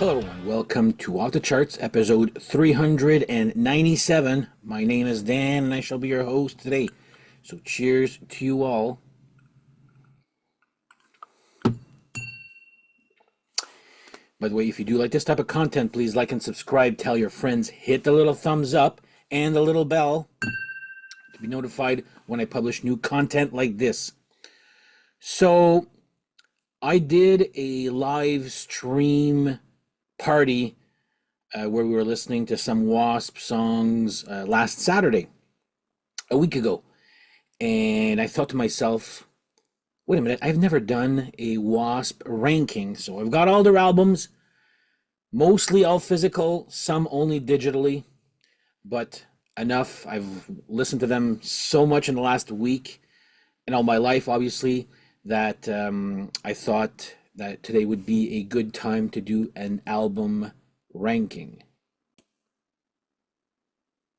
Hello, everyone. Welcome to Off the Charts, episode 397. My name is Dan, and I shall be your host today. So, cheers to you all. By the way, if you do like this type of content, please like and subscribe. Tell your friends. Hit the little thumbs up and the little bell to be notified when I publish new content like this. So, I did a live stream party where we were listening to some W.A.S.P songs last Saturday, a week ago. And I thought to myself, wait a minute, I've never done a W.A.S.P ranking. So I've got all their albums, mostly all physical, some only digitally, but enough. I've listened to them so much in the last week and all my life, obviously, that I thought that today would be a good time to do an album ranking.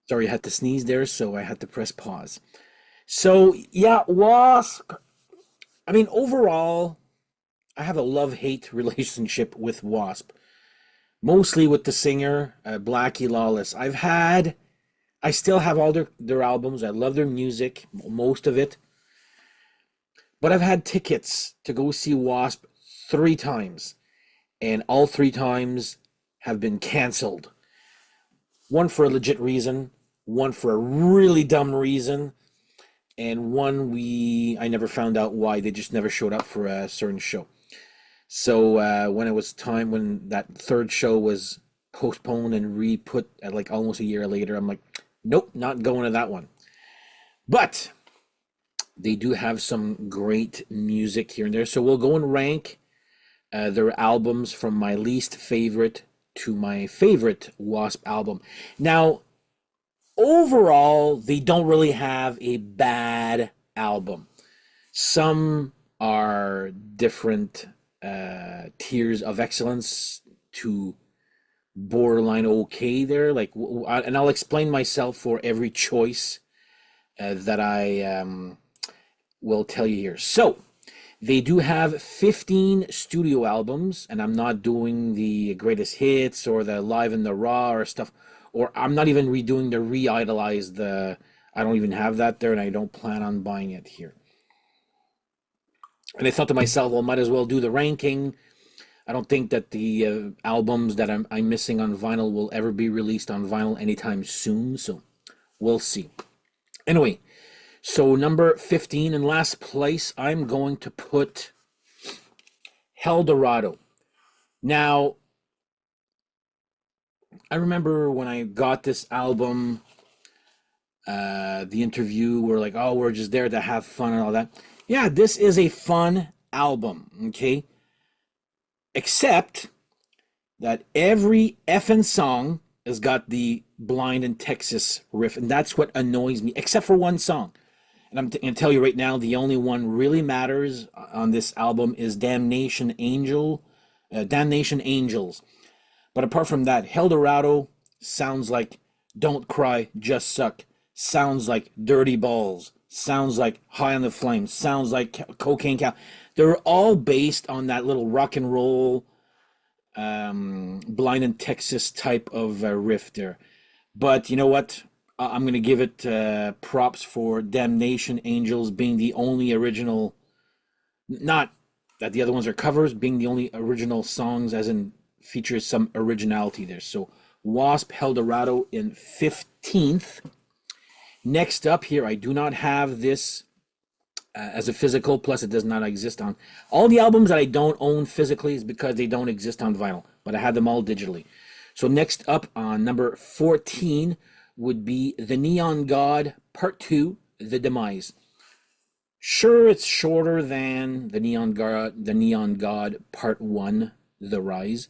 Sorry, I had to sneeze there, so I had to press pause. So, yeah, W.A.S.P. I mean, overall, I have a love-hate relationship with W.A.S.P. Mostly with the singer, Blackie Lawless. I still have all their albums. I love their music, most of it. But I've had tickets to go see W.A.S.P 3 times, and all 3 times have been canceled. One for a legit reason, one for a really dumb reason, and one I never found out why. They just never showed up for a certain show. So when it was time, when that third show was postponed and re-put at like almost a year later, I'm like, nope, not going to that one. But they do have some great music here and there. So we'll go and rank their albums from my least favorite to my favorite W.A.S.P album. Now, overall, they don't really have a bad album. Some are different tiers of excellence to borderline okay there. And I'll explain myself for every choice that I will tell you here. So, they do have 15 studio albums, and I'm not doing the greatest hits or the live in the raw or stuff, or I'm not even redoing the re-idolized. I don't even have that there, and I don't plan on buying it here. And I thought to myself, well, might as well do the ranking. I don't think that the albums that I'm missing on vinyl will ever be released on vinyl anytime soon, so we'll see. Anyway, so number 15 in last place, I'm going to put Eldorado. Now, I remember when I got this album, the interview were like, oh, we're just there to have fun and all that. Yeah, this is a fun album, okay? Except that every effing song has got the Blind in Texas riff, and that's what annoys me, except for one song. And I'm going to tell you right now, the only one really matters on this album is Damnation Angels. But apart from that, Eldorado sounds like Don't Cry, Just Suck. Sounds like Dirty Balls. Sounds like High on the Flames. Sounds like Cocaine Cow. They're all based on that little rock and roll, Blind in Texas type of riff there. But you know what? I'm going to give it props for Damnation Angels being the only original, not that the other ones are covers, being the only original songs, as in features some originality there. So W.A.S.P Eldorado in 15th. Next up here, I do not have this as a physical, plus it does not exist on all the albums that I don't own physically is because they don't exist on vinyl, but I had them all digitally. So next up on number 14 would be The Neon God Part 2, The Demise. Sure, it's shorter than The Neon God Part 1, The Rise.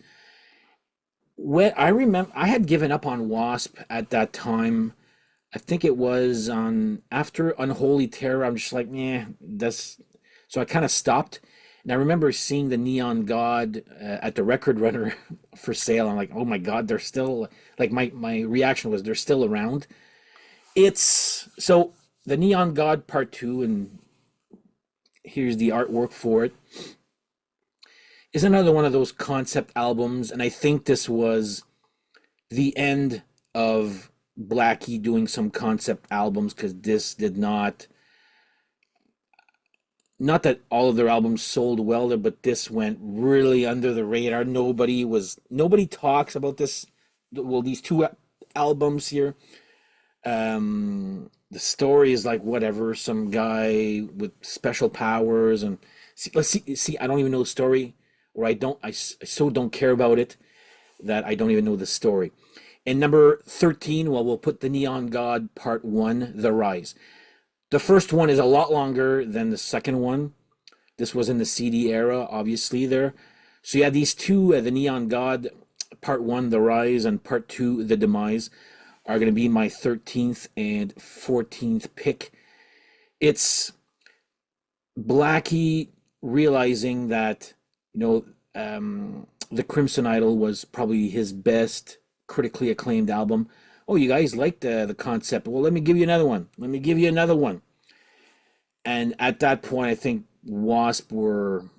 When I remember, I had given up on W.A.S.P at that time. I think it was on after Unholy Terror. I'm just like, that's. So I kind of stopped. And I remember seeing the Neon God at the Record Runner for sale. I'm like, oh my God, they're still, like my reaction was they're still around. It's so the Neon God Part 2, and here's the artwork for it, is another one of those concept albums, and I think this was the end of Blackie doing some concept albums because this did not that all of their albums sold well there, but this went really under the radar. Nobody talks about this. Well, these two albums here. The story is like whatever, some guy with special powers, and let's see. I don't even know the story, or I so don't care about it that I don't even know the story. And number 13, well, we'll put the Neon God Part 1, The Rise. The first one is a lot longer than the second one. This was in the CD era, obviously, there. So yeah, these two, the Neon God, Part 1, The Rise, and Part 2, The Demise, are going to be my 13th and 14th pick. It's Blackie realizing that, The Crimson Idol was probably his best critically acclaimed album. Oh, you guys liked the concept. Well, let me give you another one. Let me give you another one. And at that point, I think Wasp were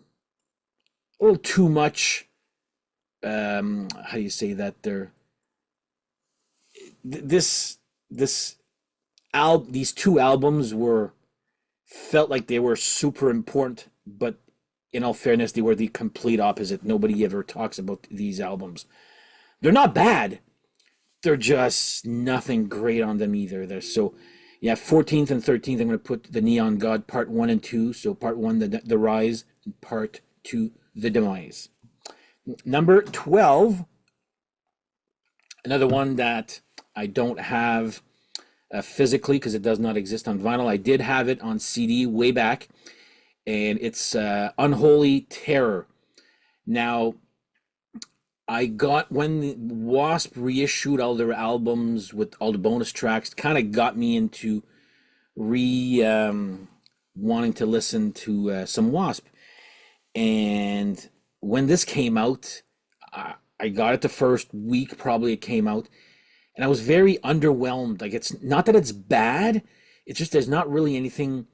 a little too much. How do you say that? This this these two albums were felt like they were super important, but in all fairness, they were the complete opposite. Nobody ever talks about these albums. They're not bad. They're just nothing great on them either. They're so yeah, 14th and 13th, I'm going to put the Neon God Part 1 and 2. So Part 1, the Rise, and Part 2, the Demise. Number 12, another one that I don't have physically because it does not exist on vinyl. I did have it on CD way back, and it's Unholy Terror. Now, I got when the Wasp reissued all their albums with all the bonus tracks, kind of got me into wanting to listen to some Wasp. And when this came out, I got it the first week, probably it came out, and I was very underwhelmed. Like, it's not that it's bad, it's just there's not really anything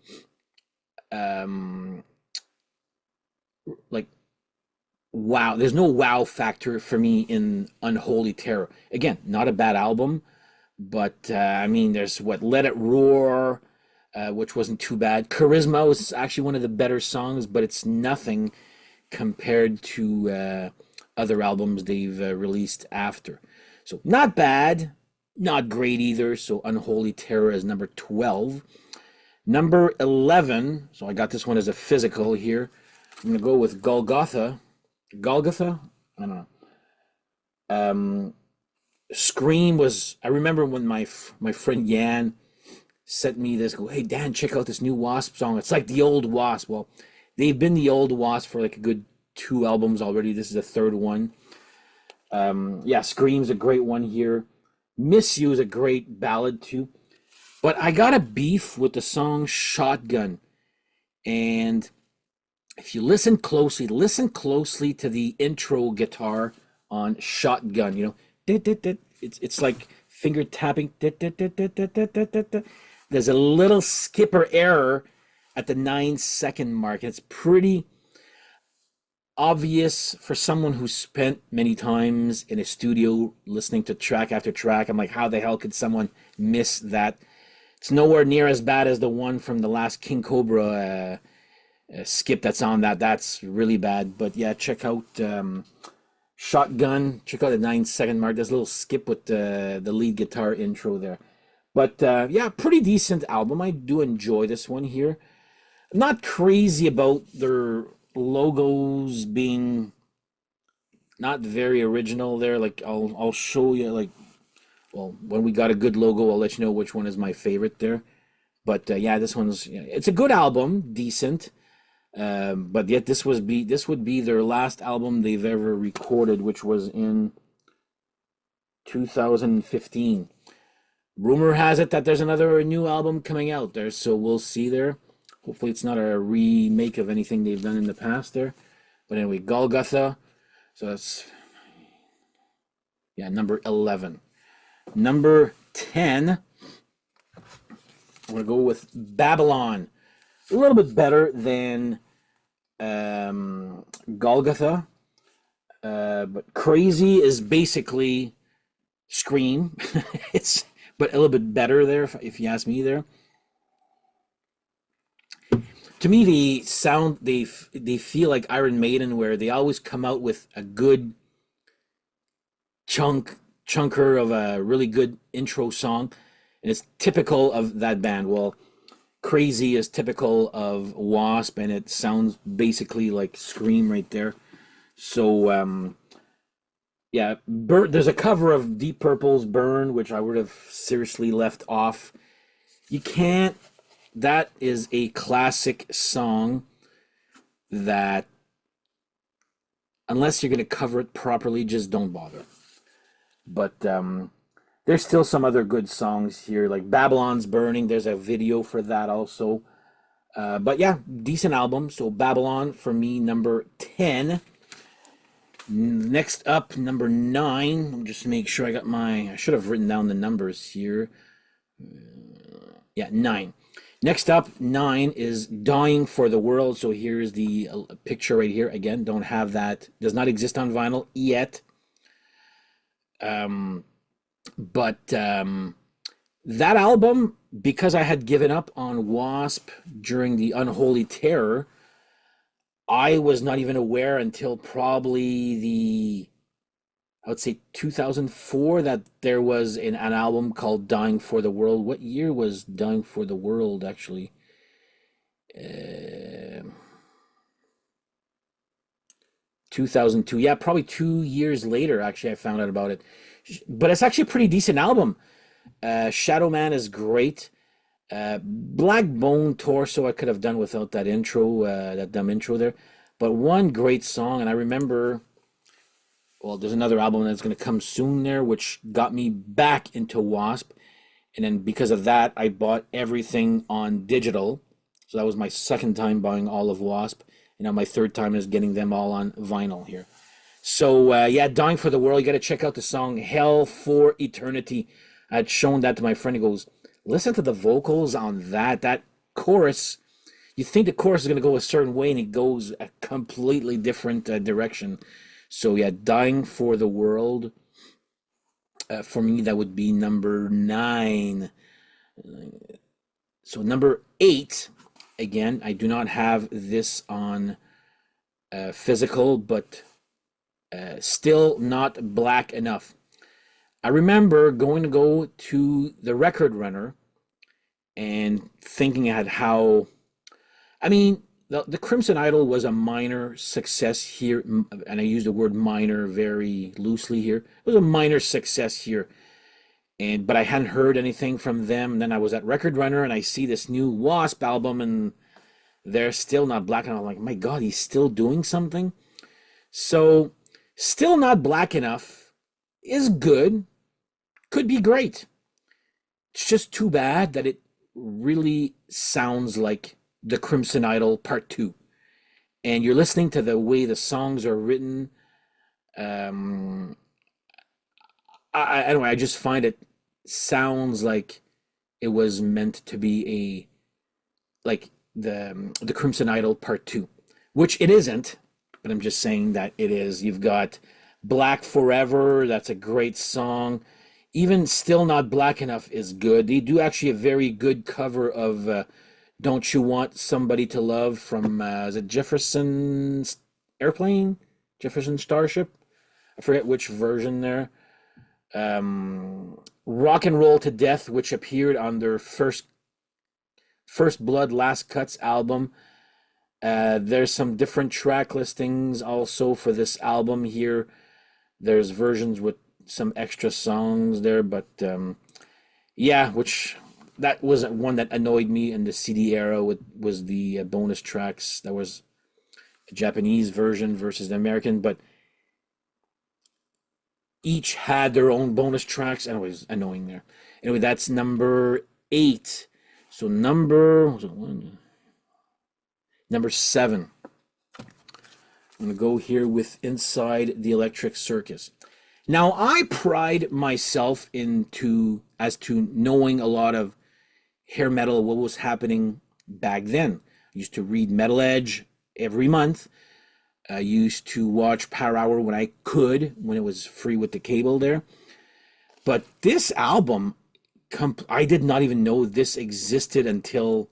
um, like wow. There's no wow factor for me in Unholy Terror. Again, not a bad album, but I mean, there's what Let It Roar, which wasn't too bad. Charisma was actually one of the better songs, but it's nothing compared to other albums they've released after. So not bad, not great either. So Unholy Terror is number 12. Number 11, so I got this one as a physical here. I'm going to go with Golgotha. Golgotha? I don't know. Um, Scream was, I remember when my friend Yan sent me this, go, hey Dan, check out this new Wasp song. It's like the old Wasp. Well, they've been the old Wasp for like a good two albums already. This is the third one. Yeah, Scream's a great one here. Miss You is a great ballad too. But I got a beef with the song Shotgun. And if you listen closely to the intro guitar on Shotgun, it's like finger tapping. There's a little skipper error at the 9-second mark. It's pretty obvious for someone who spent many times in a studio listening to track after track. I'm like, how the hell could someone miss that? It's nowhere near as bad as the one from the last King Cobra skip that's on that. That's really bad. But yeah, check out Shotgun. Check out the 9-second mark. There's a little skip with the lead guitar intro there. But yeah, pretty decent album. I do enjoy this one here. I'm not crazy about their logos being not very original there. Like I'll show you like, well, when we got a good logo, I'll let you know which one is my favorite there. But yeah, this one's it's a good album, decent. But yet this would be their last album they've ever recorded, which was in 2015. Rumor has it that there's another new album coming out there, so we'll see there. Hopefully it's not a remake of anything they've done in the past there. But anyway, Golgotha. So that's number 11. Number 10, I'm going to go with Babylon. A little bit better than Golgotha. But Crazy is basically Scream. It's but a little bit better there, if you ask me. There, to me, the sound they feel like Iron Maiden, where they always come out with a good chunker of a really good intro song, and it's typical of that band. Well, Crazy is typical of Wasp, and it sounds basically like Scream right there. So yeah, there's a cover of Deep Purple's Burn, which I would have seriously left off. You can't. That is a classic song that, unless you're going to cover it properly, just don't bother. But there's still some other good songs here, like Babylon's Burning. There's a video for that also. But yeah, decent album. So Babylon for me, number 10. Next up, number 9. Let me just make sure I should have written down the numbers here. Yeah, 9. Next up, 9 is Dying for the World. So here's the picture right here. Again, don't have that. Does not exist on vinyl yet. But that album, because I had given up on Wasp during the Unholy Terror, I was not even aware until probably I would say 2004, that there was an album called Dying for the World. What year was Dying for the World, actually? Uh, 2002. Yeah, probably 2 years later, actually, I found out about it. But it's actually a pretty decent album. Shadow Man is great. Black Bone Torso, I could have done without that intro, that dumb intro there. But one great song, and I remember, well, there's another album that's going to come soon there, which got me back into Wasp. And then because of that, I bought everything on digital. So that was my second time buying all of Wasp. And now my third time is getting them all on vinyl here. So yeah, Dying for the World, you got to check out the song Hell for Eternity. I'd shown that to my friend. He goes, listen to the vocals on that chorus. You think the chorus is going to go a certain way, and it goes a completely different direction. So yeah, Dying for the World. For me, that would be number 9. So number 8, again, I do not have this on physical, but still not black enough. I remember going to go to the Record Runner and thinking at how, I mean, the Crimson Idol was a minor success here, and I use the word minor very loosely here. It was a minor success here, but I hadn't heard anything from them. And then I was at Record Runner and I see this new Wasp album, and they're still not black, and I'm like, my God, he's still doing something. So, still not black enough is good, could be great. It's just too bad that it really sounds like the Crimson Idol Part 2. And you're listening to the way the songs are written. Um, anyway, I just find it sounds like it was meant to be like the Crimson Idol Part 2, which it isn't, but I'm just saying that it is. You've got Black Forever, that's a great song. Even Still Not Black Enough is good. They do actually a very good cover of Don't You Want Somebody to Love from, is it Jefferson's Airplane? Jefferson Starship? I forget which version there. Rock and Roll to Death, which appeared on their First Blood, Last Cuts album. There's some different track listings also for this album here. There's versions with some extra songs there, but yeah, which that was one that annoyed me in the CD era. Was the bonus tracks. That was a Japanese version versus the American, but each had their own bonus tracks, and it was annoying there. Anyway, that's number 8. So number 7. I'm gonna go here with Inside the Electric Circus. Now, I pride myself as to knowing a lot of hair metal, what was happening back then. I used to read Metal Edge every month. I used to watch Power Hour when I could, when it was free with the cable there. But this album, I did not even know this existed until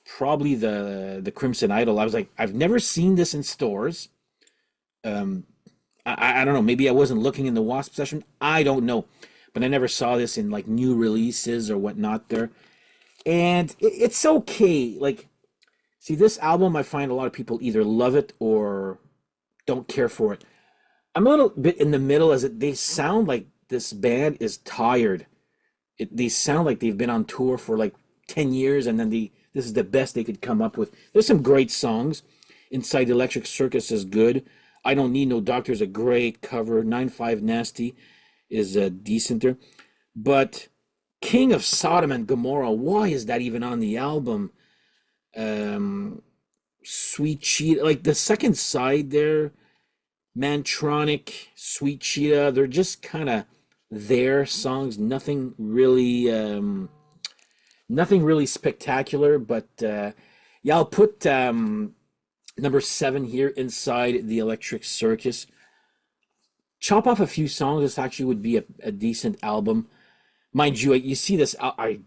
probably the Crimson Idol. I was like, I've never seen this in stores. Um, I don't know. Maybe I wasn't looking in the Wasp session. I don't know, but I never saw this in like new releases or whatnot there. And it's okay. Like, see, this album, I find a lot of people either love it or don't care for it. I'm a little bit in the middle, as they sound like this band is tired. They sound like they've been on tour for like 10 years, and then this is the best they could come up with. There's some great songs. Inside the Electric Circus is good. I Don't Need No Doctor is a great cover. 9-5 Nasty is decenter. But King of Sodom and Gomorrah, why is that even on the album? Um, Sweet Cheetah, like the second side there, Mantronic, Sweet Cheetah, they're just kind of their songs. Nothing really spectacular. But yeah, I'll put number 7 here, Inside the Electric Circus. Chop off a few songs. This actually would be a decent album. Mind you, you see this, I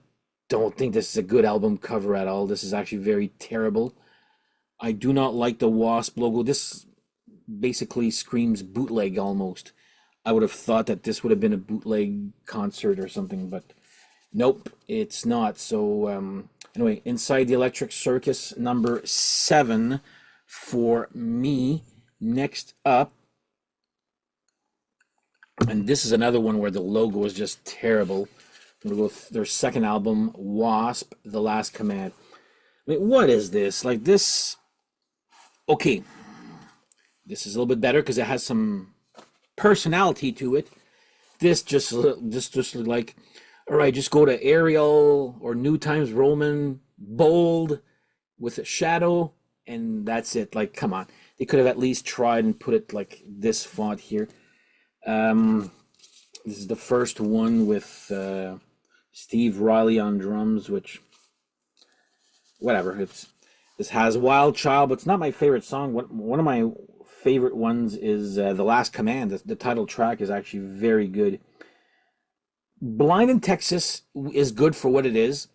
don't think this is a good album cover at all. This is actually very terrible. I do not like the Wasp logo. This basically screams bootleg almost. I would have thought that this would have been a bootleg concert or something, but nope, it's not. So anyway, Inside the Electric Circus, number 7 for me. Next up, and this is another one where the logo is just terrible. I'm gonna go with their second album, Wasp, The Last Command. I mean, what is this? Like this, okay, this is a little bit better because it has some personality to it. This just looked like, all right, just go to Arial or New Times Roman, bold with a shadow, and that's it. Like, come on. They could have at least tried and put it like this font here. This is the first one with Steve Riley on drums, which, whatever. This has Wild Child, but it's not my favorite song. One of my favorite ones is The Last Command. The title track is actually very good. Blind in Texas is good for what it is.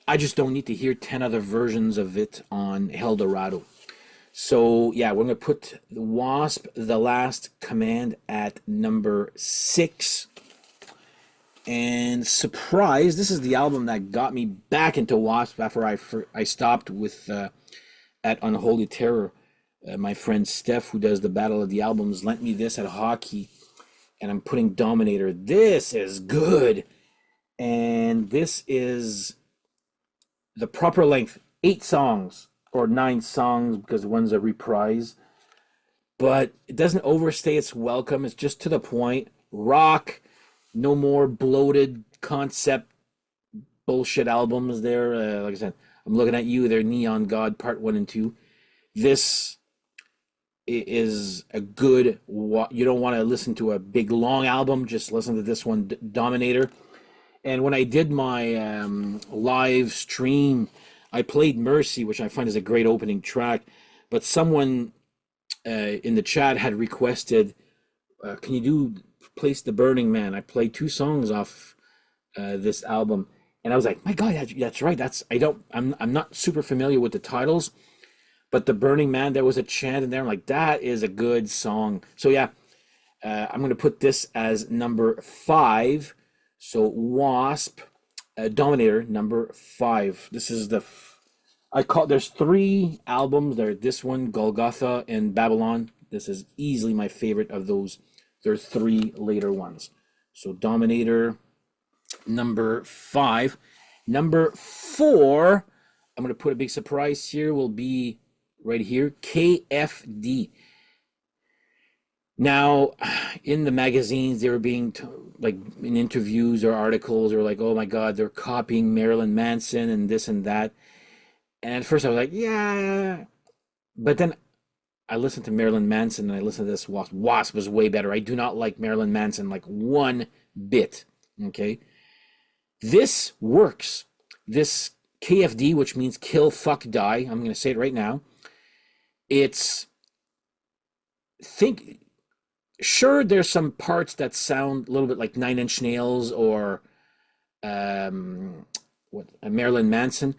I just don't need to hear 10 other versions of it on El Dorado. So, yeah, we're going to put Wasp, The Last Command at number 6. And surprise, this is the album that got me back into Wasp after I stopped with at Unholy Terror. My friend Steph, who does the Battle of the Albums, lent me this at hockey, and I'm putting Dominator. This is good, and this is the proper length, 8 songs or 9 songs because one's a reprise, but it doesn't overstay its welcome. It's just to the point. Rock, no more bloated concept bullshit albums there. Like I said, I'm looking at you. They're Neon God Part 1 and 2. This is a good, you don't want to listen to a big long album, just listen to this one, Dominator. And when I did my live stream, I played Mercy, which I find is a great opening track, but someone in the chat had requested, can you do Place the Burning Man? I played 2 songs off this album, and I was like, my God, that's right. I'm not super familiar with the titles, but The Burning Man, there was a chant in there. I'm like, that is a good song. So yeah, I'm going to put this as number 5. So Wasp, Dominator, number 5. This is there's 3 albums there. This one, Golgotha and Babylon. This is easily my favorite of those. There are 3 later ones. So Dominator, number 5. Number 4, I'm going to put a big surprise here, will be right here, KFD. Now, in the magazines, they were being like in interviews or articles, or like, oh my God, they're copying Marilyn Manson and this and that. And at first I was like, yeah. But then I listened to Marilyn Manson and I listened to this Wasp. Wasp was way better. I do not like Marilyn Manson like one bit. Okay. This works. This KFD, which means kill, fuck, die. I'm going to say it right now. It's think sure there's some parts that sound a little bit like Nine Inch Nails or um, what Marilyn Manson,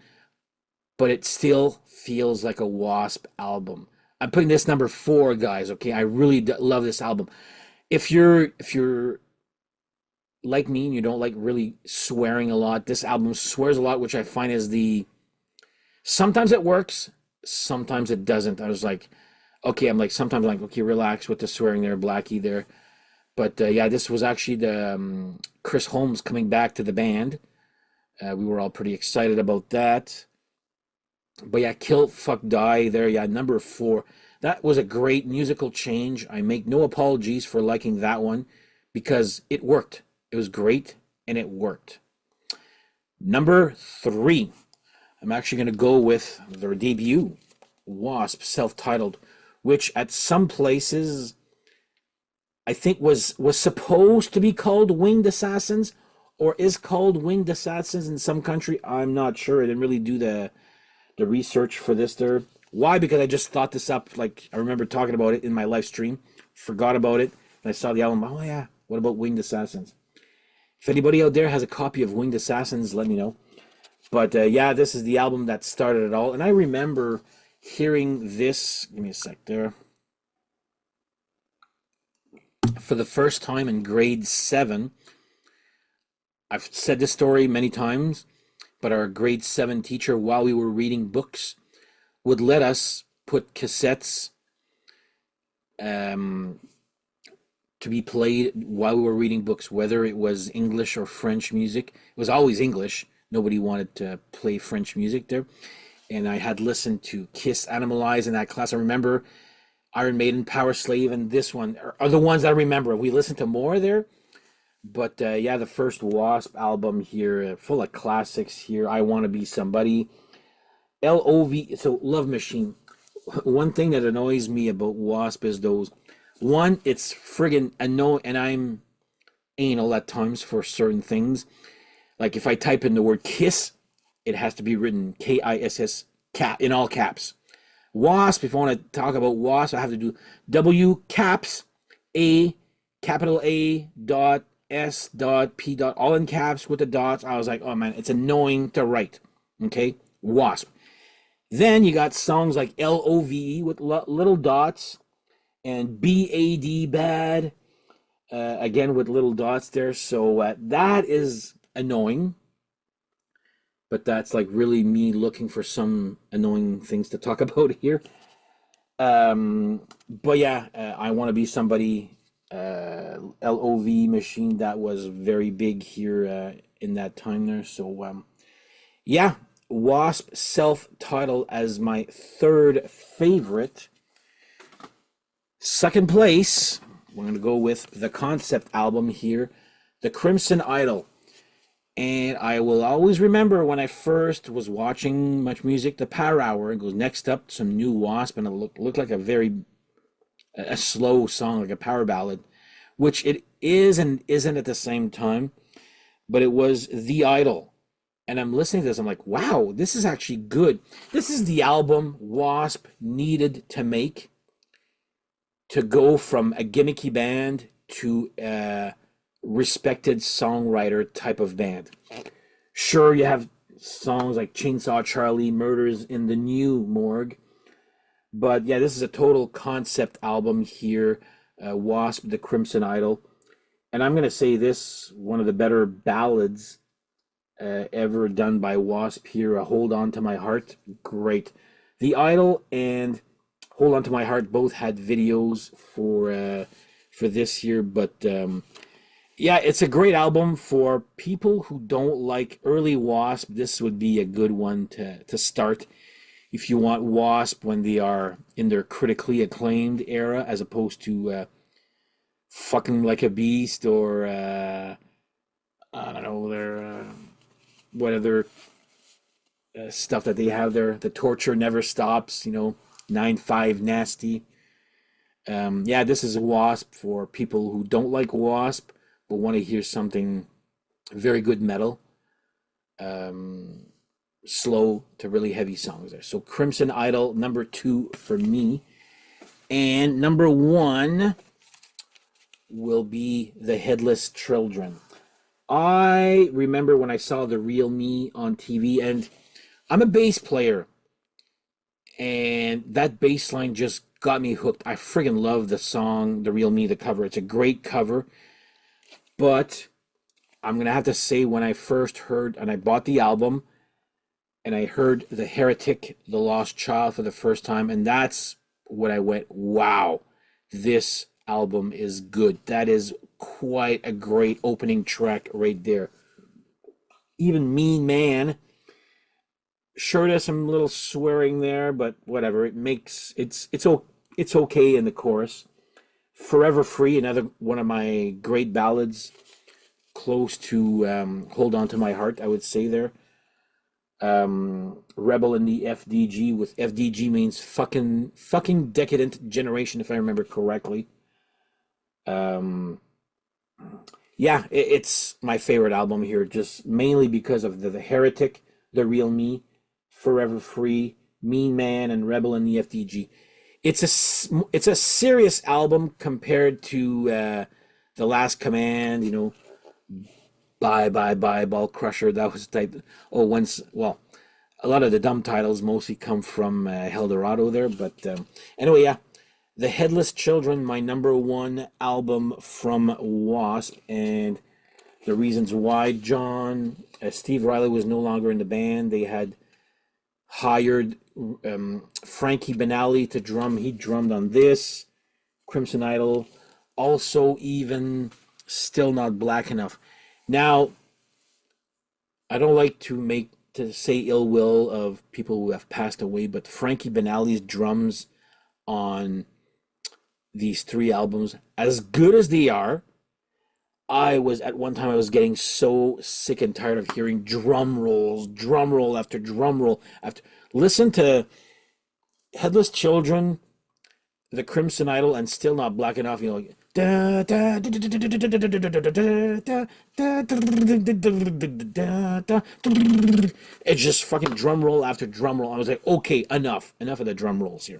but it still feels like a Wasp album. I'm putting this number four, guys. Okay, I really love this album. If you're like me and you don't like really swearing a lot, this album swears a lot, which I find is the sometimes it works, sometimes it doesn't. I was like, okay, I'm like sometimes I'm like okay, relax with the swearing there, Blackie there. But yeah, this was actually the Chris Holmes coming back to the band. We were all pretty excited about that. But yeah, Kill Fuck Die there, yeah, number four. That was a great musical change. I make no apologies for liking that one because it worked. It was great and it worked. Number three, I'm actually going to go with their debut, Wasp, self-titled, which at some places I think was supposed to be called Winged Assassins or is called Winged Assassins in some country. I'm not sure. I didn't really do the research for this there. Why? Because I just thought this up. Like I remember talking about it in my live stream, forgot about it, and I saw the album. Oh yeah, what about Winged Assassins? If anybody out there has a copy of Winged Assassins, let me know. But yeah, this is the album that started it all, and I remember hearing this. Give me a sec there. For the first time in grade 7. I've said this story many times, but our grade 7 teacher, while we were reading books, would let us put cassettes um, to be played while we were reading books, whether it was English or French music. It was always English. Nobody wanted to play French music there. And I had listened to Kiss, Animalize in that class. I remember Iron Maiden, Power Slave, and this one are the ones I remember. We listened to more there. But yeah, the first Wasp album here, full of classics here. I Want to Be Somebody. LOV, so Love Machine. One thing that annoys me about Wasp is those. One, it's friggin' annoying, and I'm anal at times for certain things. Like if I type in the word kiss, it has to be written KISS, cat in all caps. Wasp, if I want to talk about Wasp, I have to do W caps A capital A dot S dot P dot all in caps with the dots. I was like, oh man, it's annoying to write. Okay, Wasp. Then you got songs like LOVE with little dots and BAD bad again with little dots there. So that is annoying. But that's like really me looking for some annoying things to talk about here. But yeah, I Want to Be Somebody, LOV machine that was very big here in that time there. So yeah, Wasp self-titled as my third favorite. Second place, we're going to go with the concept album here, The Crimson Idol. And I will always remember when I first was watching Much Music, the Power Hour, it goes next up some new Wasp, and it looked like a slow song, like a power ballad, which it is and isn't at the same time, but it was The Idol. And I'm listening to this, I'm like, wow, this is actually good. This is the album Wasp needed to make to go from a gimmicky band to a respected songwriter type of band. Sure, you have songs like Chainsaw Charlie, Murders in the New Morgue, but yeah, this is a total concept album here. Wasp, The Crimson Idol, and I'm gonna say this one of the better ballads ever done by Wasp here. Hold On to My Heart, great. The Idol and Hold On to My Heart both had videos for this year, but yeah, it's a great album for people who don't like early Wasp. This would be a good one to start if you want Wasp when they are in their critically acclaimed era, as opposed to Fucking Like a Beast or I don't know their what other stuff that they have there. The Torture Never Stops, 9-5 Nasty. Yeah, this is a Wasp for people who don't like Wasp but want to hear something very good metal. Um, slow to really heavy songs there. So Crimson Idol, number 2 for me. And number 1 will be The Headless Children. I remember when I saw The Real Me on TV, and I'm a bass player, and that bass line just got me hooked. I friggin' love the song The Real Me, the cover. It's a great cover, but I'm gonna have to say when I first heard and I bought the album and I heard The Heretic, The Lost Child for the first time, and that's when I went, wow, this album is good. That is quite a great opening track right there. Even Mean Man, sure there's some little swearing there, but whatever. It makes it's okay in the chorus. Forever Free, another one of my great ballads, close to Hold On to My Heart, I would say there. Rebel in the FDG, with FDG means fucking decadent generation, if I remember correctly. Um, yeah, it's my favorite album here, just mainly because of the Heretic, The Real Me, Forever Free, Mean Man, and Rebel in the FDG. It's a serious album compared to The Last Command, Bye Bye Bye Ball Crusher. That was type. Oh, once well, a lot of the dumb titles mostly come from Eldorado there, but anyway, yeah. The Headless Children, my number 1 album from W.A.S.P, and the reasons why, John, Steve Riley was no longer in the band. They had hired Frankie Benali to drum. He drummed on this, Crimson Idol. Also, even Still Not Black Enough. Now, I don't like to say ill will of people who have passed away, but Frankie Benali's drums on these 3 albums, as good as they are, I was at one time I was getting so sick and tired of hearing drum rolls, drum roll after drum roll after. Listen to Headless Children, The Crimson Idol, and Still Not Black Enough. Da, da, da, da, da, da, da, da, da, da, it's just fucking drum roll after drum roll. I was like, okay, enough of the drum rolls here.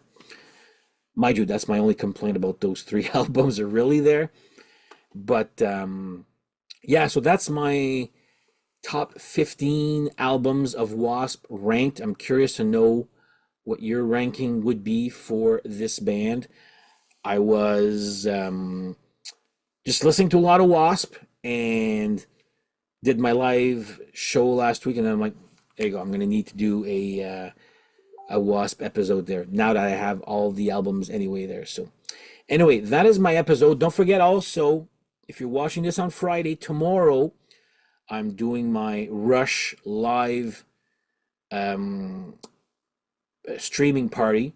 Mind you, that's my only complaint about those 3 albums are really there. But yeah, so that's my top 15 albums of W.A.S.P. ranked. I'm curious to know what your ranking would be for this band. I was just listening to a lot of W.A.S.P. and did my live show last week, and I'm like, there you go. I'm gonna need to do a W.A.S.P. episode there now that I have all the albums anyway there. So anyway, that is my episode. Don't forget also, if you're watching this on Friday, tomorrow I'm doing my Rush live streaming party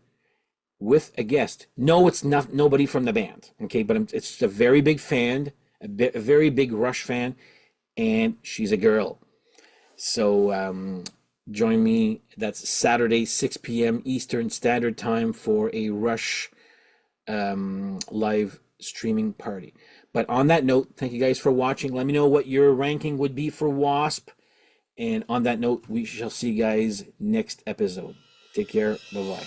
with a guest. No, it's not nobody from the band, okay? But it's a very big fan, a very big Rush fan, and she's a girl. So join me. That's Saturday, 6 p.m. Eastern Standard Time for a Rush live streaming party. But on that note, thank you guys for watching. Let me know what your ranking would be for W.A.S.P. And on that note, we shall see you guys next episode. Take care. Bye-bye.